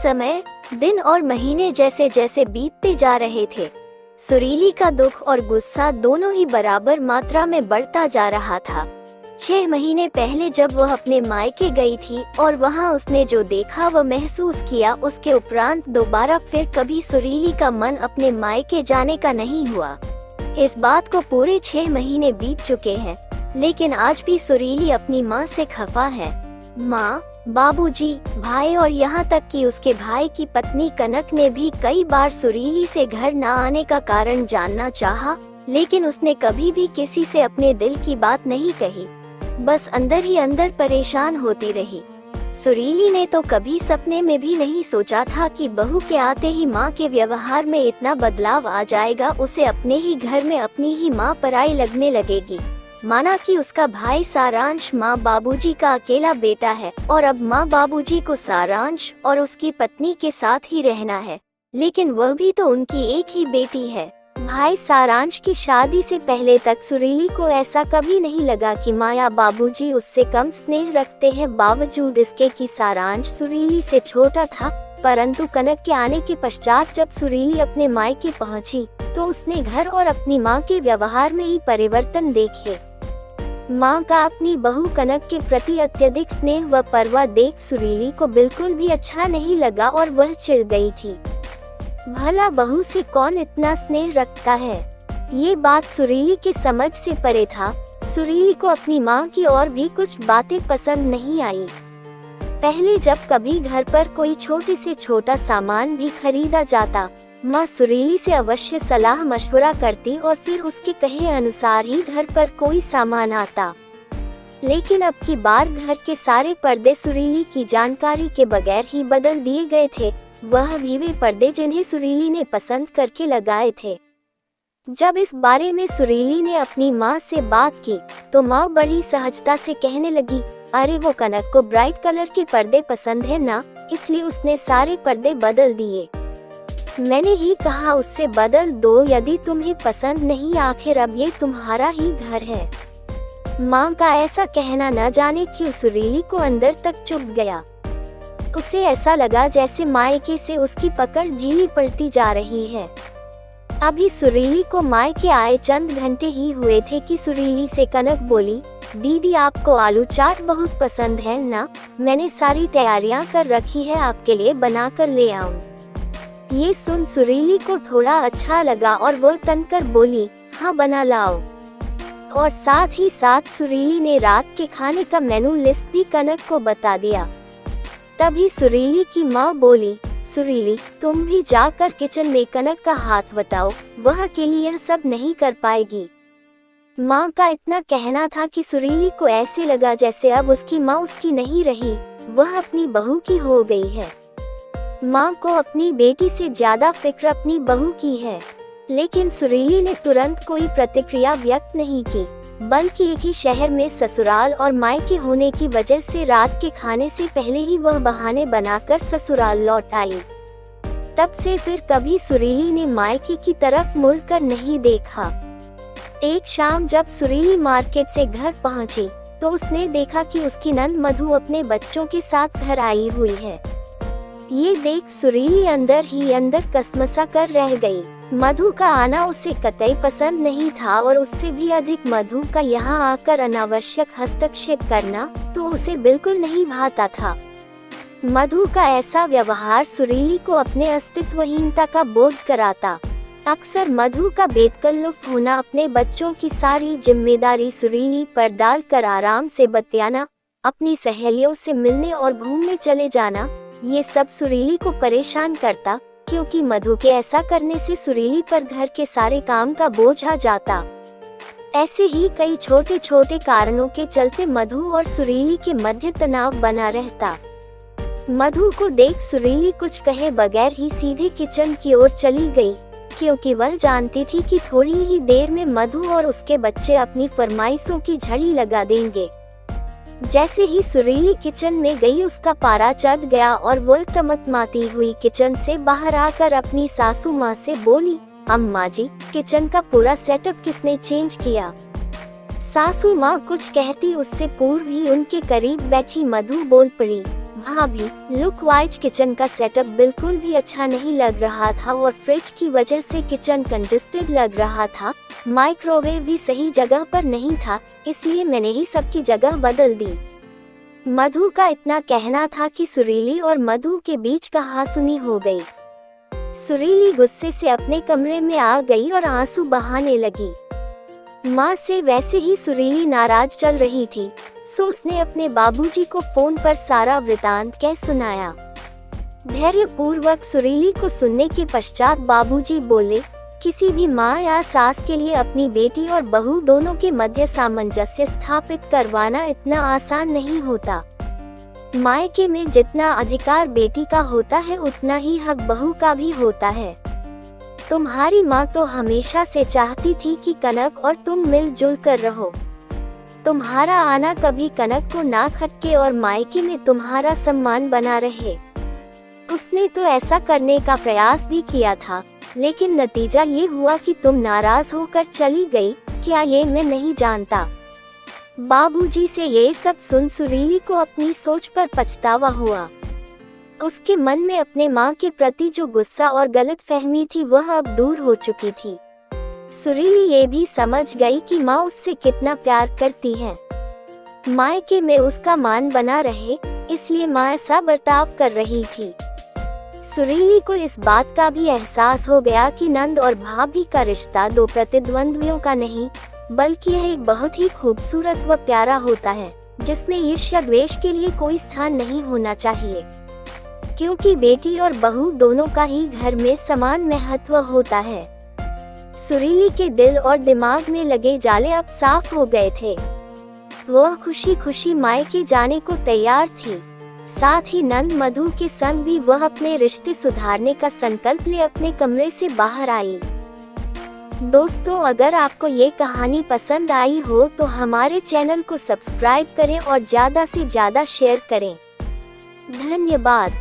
समय, दिन और महीने जैसे जैसे बीतते जा रहे थे, सुरीली का दुख और गुस्सा दोनों ही बराबर मात्रा में बढ़ता जा रहा था। 6 महीने पहले जब वह अपने मायके गई थी और वहां उसने जो देखा व महसूस किया, उसके उपरांत दोबारा फिर कभी सुरीली का मन अपने मायके जाने का नहीं हुआ। इस बात को पूरे 6 महीने बीत चुके हैं, लेकिन आज भी सुरीली अपनी माँ से खफा है। माँ, बाबूजी, भाई और यहाँ तक कि उसके भाई की पत्नी कनक ने भी कई बार सुरीली से घर न आने का कारण जानना चाहा, लेकिन उसने कभी भी किसी से अपने दिल की बात नहीं कही, बस अंदर ही अंदर परेशान होती रही। सुरीली ने तो कभी सपने में भी नहीं सोचा था कि बहू के आते ही माँ के व्यवहार में इतना बदलाव आ जाएगा। उसे अपने ही घर में अपनी ही माँ पराई लगने लगेगी। माना कि उसका भाई सारांश माँ बाबूजी का अकेला बेटा है और अब माँ बाबूजी को सारांश और उसकी पत्नी के साथ ही रहना है, लेकिन वह भी तो उनकी एक ही बेटी है। भाई सारांश की शादी से पहले तक सुरीली को ऐसा कभी नहीं लगा कि माँ या बाबूजी उससे कम स्नेह रखते हैं, बावजूद इसके कि सारांश सुरीली से छोटा था। परंतु कनक के आने के पश्चात जब सुरीली अपने मायके पहुंची, तो उसने घर और अपनी माँ के व्यवहार में ही परिवर्तन देखे। माँ का अपनी बहू कनक के प्रति अत्यधिक स्नेह व परवाह देख सुरीली को बिल्कुल भी अच्छा नहीं लगा और वह चिढ़ गई थी। भला बहू से कौन इतना स्नेह रखता है? ये बात सुरीली के समझ से परे था। सुरीली को अपनी माँ की और भी कुछ बातें पसंद नहीं आई। पहले जब कभी घर पर कोई छोटे से छोटा सामान भी खरीदा जाता, माँ सुरीली से अवश्य सलाह मशवरा करती और फिर उसके कहे अनुसार ही घर पर कोई सामान आता। लेकिन अब की बार घर के सारे पर्दे सुरीली की जानकारी के बगैर ही बदल दिए गए थे, वह भी वे पर्दे जिन्हें सुरीली ने पसंद करके लगाए थे। जब इस बारे में सुरीली ने अपनी माँ से बात की, तो माँ बड़ी सहजता से कहने लगी, अरे वो कनक को ब्राइट कलर के पर्दे पसंद है ना, इसलिए उसने सारे पर्दे बदल दिए। मैंने ही कहा उससे बदल दो यदि तुम्हें पसंद नहीं, आखिर अब ये तुम्हारा ही घर है। माँ का ऐसा कहना न जाने क्यों सुरीली को अंदर तक चुभ गया। उसे ऐसा लगा जैसे मायके से उसकी पकड़ ढीली पड़ती जा रही है। अभी सुरीली को मायके आए चंद घंटे ही हुए थे कि सुरीली से कनक बोली, दीदी आपको आलू चाट बहुत पसंद है ना, मैंने सारी तैयारियां कर रखी है, आपके लिए बना कर ले आऊं। ये सुन सुरीली को थोड़ा अच्छा लगा और वह तनकर बोली, हाँ बना लाओ। और साथ ही साथ सुरीली ने रात के खाने का मेनू लिस्ट भी कनक को बता दिया। तभी सुरीली की माँ बोली, सुरीली तुम भी जाकर किचन में कनक का हाथ बटाओ, वह अकेली यह सब नहीं कर पाएगी। माँ का इतना कहना था कि सुरीली को ऐसे लगा जैसे अब उसकी माँ उसकी नहीं रही, वह अपनी बहू की हो गई है। माँ को अपनी बेटी से ज्यादा फिक्र अपनी बहू की है। लेकिन सुरीली ने तुरंत कोई प्रतिक्रिया व्यक्त नहीं की, बल्कि एक ही शहर में ससुराल और मायके होने की वजह से रात के खाने से पहले ही वह बहाने बनाकर ससुराल लौट आई। तब से फिर कभी सुरीली ने मायके की तरफ मुड़कर नहीं देखा। एक शाम जब सुरीली मार्केट से घर पहुंची, तो उसने देखा कि उसकी नंद मधु अपने बच्चों के साथ घर आई हुई है। ये देख सुरीली अंदर ही अंदर कसमसा कर रह गई। मधु का आना उसे कतई पसंद नहीं था और उससे भी अधिक मधु का यहाँ आकर अनावश्यक हस्तक्षेप करना तो उसे बिल्कुल नहीं भाता था। मधु का ऐसा व्यवहार सुरीली को अपने अस्तित्वहीनता का बोध कराता। अक्सर मधु का बेतकल्लुफ होना, अपने बच्चों की सारी जिम्मेदारी सुरीली पर डालकर आराम से बतियाना, अपनी सहेलियों से मिलने और घूमने चले जाना, ये सब सुरीली को परेशान करता, क्योंकि मधु के ऐसा करने से सुरीली पर घर के सारे काम का बोझ आ जाता। ऐसे ही कई छोटे छोटे कारणों के चलते मधु और सुरीली के मध्य तनाव बना रहता। मधु को देख सुरीली कुछ कहे बगैर ही सीधे किचन की ओर चली गई, क्योंकि वह जानती थी कि थोड़ी ही देर में मधु और उसके बच्चे अपनी फरमाइशों की झड़ी लगा देंगे। जैसे ही सुरीली किचन में गई, उसका पारा चढ़ गया और वो तमतमाती हुई किचन से बाहर आकर अपनी सासू माँ से बोली, अम्मा जी, किचन का पूरा सेटअप किसने चेंज किया? सासू माँ कुछ कहती उससे पूर्व ही उनके करीब बैठी मधु बोल पड़ी, भाभी, लुक वाइज किचन का सेटअप बिल्कुल भी अच्छा नहीं लग रहा था और फ्रिज की वजह से किचन कंजेस्टेड लग रहा था। माइक्रोवेव भी सही जगह पर नहीं था, इसलिए मैंने ही सबकी जगह बदल दी। मधु का इतना कहना था कि सुरीली और मधु के बीच कहासुनी हो गई। सुरीली गुस्से से अपने कमरे में आ गई और आंसू बहाने लगी। माँ से वैसे ही सुरीली नाराज चल रही थी, सो उसने अपने बाबूजी को फोन पर सारा वृतांत कह सुनाया। धैर्यपूर्वक सुरीली को सुनने के पश्चात बाबूजी बोले, किसी भी माँ या सास के लिए अपनी बेटी और बहू दोनों के मध्य सामंजस्य स्थापित करवाना इतना आसान नहीं होता। मायके में जितना अधिकार बेटी का होता है उतना ही हक बहू का भी होता है। तुम्हारी माँ तो हमेशा से चाहती थी कि कनक और तुम मिलजुल कर रहो। तुम्हारा आना कभी कनक को ना खटके और मायके में तुम्हारा सम्मान बना रहे। उसने तो ऐसा करने का प्रयास भी किया था, लेकिन नतीजा ये हुआ कि तुम नाराज होकर चली गई। क्या ये मैं नहीं जानता? बाबूजी से ये सब सुन सुरीली को अपनी सोच पर पछतावा हुआ। उसके मन में अपने माँ के प्रति जो गुस्सा और गलतफहमी थी वह अब दूर हो चुकी थी। सुरीली ये भी समझ गई कि माँ उससे कितना प्यार करती है। मायके में उसका मान बना रहे, इसलिए माँ ऐसा बर्ताव कर रही थी। सुरीली को इस बात का भी एहसास हो गया कि नंद और भाभी का रिश्ता दो प्रतिद्वंद्वियों का नहीं, बल्कि यह एक बहुत ही खूबसूरत व प्यारा होता है, जिसमें ईर्ष्या द्वेष के लिए कोई स्थान नहीं होना चाहिए, क्योंकि बेटी और बहू दोनों का ही घर में समान महत्व होता है। सुरीली के दिल और दिमाग में लगे जाले अब साफ हो गए थे। वह खुशी खुशी मायके जाने को तैयार थी। साथ ही नंद मधु के संग भी वह अपने रिश्ते सुधारने का संकल्प ले अपने कमरे से बाहर आई। दोस्तों, अगर आपको ये कहानी पसंद आई हो तो हमारे चैनल को सब्सक्राइब करें और ज़्यादा से ज़्यादा शेयर करें। धन्यवाद।